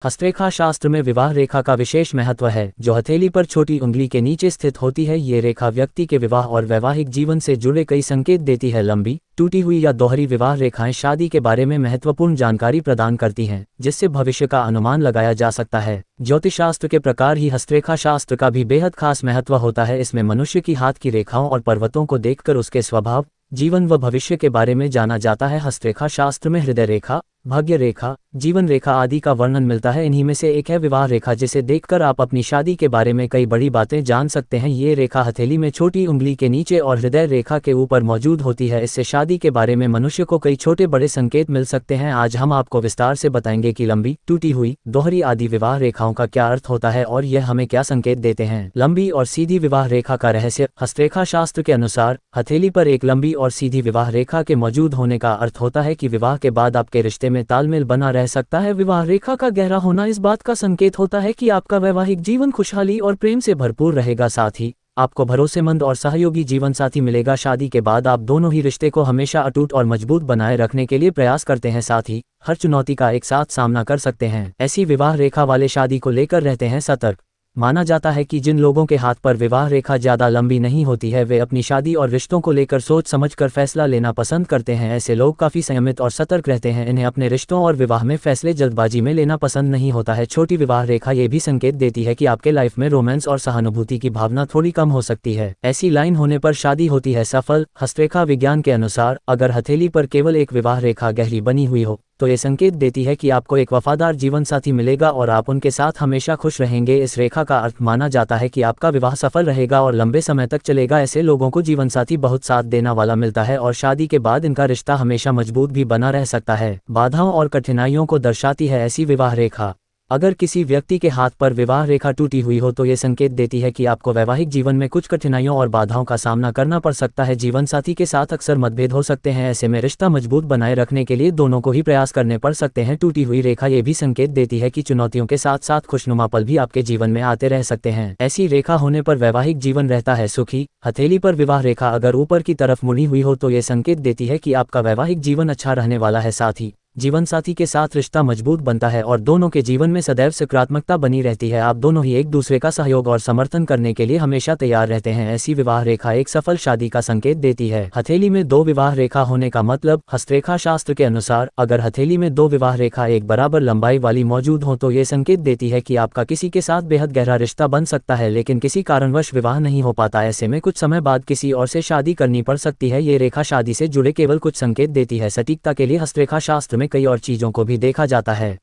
हस्तरेखा शास्त्र में विवाह रेखा का विशेष महत्व है, जो हथेली पर छोटी उंगली के नीचे स्थित होती है। ये रेखा व्यक्ति के विवाह और वैवाहिक जीवन से जुड़े कई संकेत देती है। लंबी, टूटी हुई या दोहरी विवाह रेखाएं शादी के बारे में महत्वपूर्ण जानकारी प्रदान करती हैं, जिससे भविष्य का अनुमान लगाया जा सकता है। ज्योतिषशास्त्र के प्रकार ही हस्तरेखा शास्त्र का भी बेहद खास महत्व होता है। इसमें मनुष्य की हाथ की रेखाओं और पर्वतों को देखकर उसके स्वभाव, जीवन व भविष्य के बारे में जाना जाता है। हस्तरेखा शास्त्र में हृदय रेखा, भाग्य रेखा, जीवन रेखा आदि का वर्णन मिलता है। इन्हीं में से एक है विवाह रेखा, जिसे देखकर आप अपनी शादी के बारे में कई बड़ी बातें जान सकते हैं। ये रेखा हथेली में छोटी उंगली के नीचे और हृदय रेखा के ऊपर मौजूद होती है। इससे शादी के बारे में मनुष्य को कई छोटे बड़े संकेत मिल सकते हैं। आज हम आपको विस्तार से बताएंगे कि लंबी, टूटी हुई, दोहरी आदि विवाह रेखाओं का क्या अर्थ होता है और यह हमें क्या संकेत देते हैं। लंबी और सीधी विवाह रेखा का रहस्य। हस्तरेखा शास्त्र के अनुसार हथेली पर एक लंबी और सीधी विवाह रेखा के मौजूद होने का अर्थ होता है कि विवाह के बाद आपके रिश्ते में तालमेल बना रह सकता है। विवाह रेखा का गहरा होना इस बात का संकेत होता है कि आपका वैवाहिक जीवन खुशहाली और प्रेम से भरपूर रहेगा। साथ ही आपको भरोसेमंद और सहयोगी जीवन साथी मिलेगा। शादी के बाद आप दोनों ही रिश्ते को हमेशा अटूट और मजबूत बनाए रखने के लिए प्रयास करते हैं, साथ ही हर चुनौती का एक साथ सामना कर सकते हैं। ऐसी विवाह रेखा वाले शादी को लेकर रहते हैं सतर्क। माना जाता है कि जिन लोगों के हाथ पर विवाह रेखा ज़्यादा लंबी नहीं होती है, वे अपनी शादी और रिश्तों को लेकर सोच समझकर फैसला लेना पसंद करते हैं। ऐसे लोग काफ़ी संयमित और सतर्क रहते हैं। इन्हें अपने रिश्तों और विवाह में फैसले जल्दबाजी में लेना पसंद नहीं होता है। छोटी विवाह रेखा ये भी संकेत देती है कि आपके लाइफ में रोमांस और सहानुभूति की भावना थोड़ी कम हो सकती है। ऐसी लाइन होने पर शादी होती है सफल। हस्तरेखा विज्ञान के अनुसार अगर हथेली पर केवल एक विवाह रेखा गहरी बनी हुई हो तो ये संकेत देती है कि आपको एक वफादार जीवन साथी मिलेगा और आप उनके साथ हमेशा खुश रहेंगे। इस रेखा का अर्थ माना जाता है कि आपका विवाह सफल रहेगा और लंबे समय तक चलेगा। ऐसे लोगों को जीवन साथी बहुत साथ देना वाला मिलता है और शादी के बाद इनका रिश्ता हमेशा मजबूत भी बना रह सकता है। बाधाओं और कठिनाइयों को दर्शाती है ऐसी विवाह रेखा। अगर किसी व्यक्ति के हाथ पर विवाह रेखा टूटी हुई हो तो ये संकेत देती है कि आपको वैवाहिक जीवन में कुछ कठिनाइयों और बाधाओं का सामना करना पड़ सकता है। जीवन साथी के साथ अक्सर मतभेद हो सकते हैं। ऐसे में रिश्ता मजबूत बनाए रखने के लिए दोनों को ही प्रयास करने पड़ सकते हैं। टूटी हुई रेखा ये भी संकेत देती है कि चुनौतियों के साथ साथ खुशनुमा पल भी आपके जीवन में आते रह सकते हैं। ऐसी रेखा होने पर वैवाहिक जीवन रहता है सुखी। हथेली पर विवाह रेखा अगर ऊपर की तरफ मुड़ी हुई हो तो ये संकेत देती है कि आपका वैवाहिक जीवन अच्छा रहने वाला है। साथ ही जीवन साथी के साथ रिश्ता मजबूत बनता है और दोनों के जीवन में सदैव सकारात्मकता बनी रहती है। आप दोनों ही एक दूसरे का सहयोग और समर्थन करने के लिए हमेशा तैयार रहते हैं। ऐसी विवाह रेखा एक सफल शादी का संकेत देती है। हथेली में दो विवाह रेखा होने का मतलब। हस्तरेखा शास्त्र के अनुसार अगर हथेली में दो विवाह रेखा एक बराबर लंबाई वाली मौजूद हो तो ये संकेत देती है कि आपका किसी के साथ बेहद गहरा रिश्ता बन सकता है, लेकिन किसी कारणवश विवाह नहीं हो पाता। ऐसे में कुछ समय बाद किसी और से शादी करनी पड़ सकती है। ये रेखा शादी से जुड़े केवल कुछ संकेत देती है। सटीकता के लिए हस्तरेखा शास्त्र में कई और चीजों को भी देखा जाता है।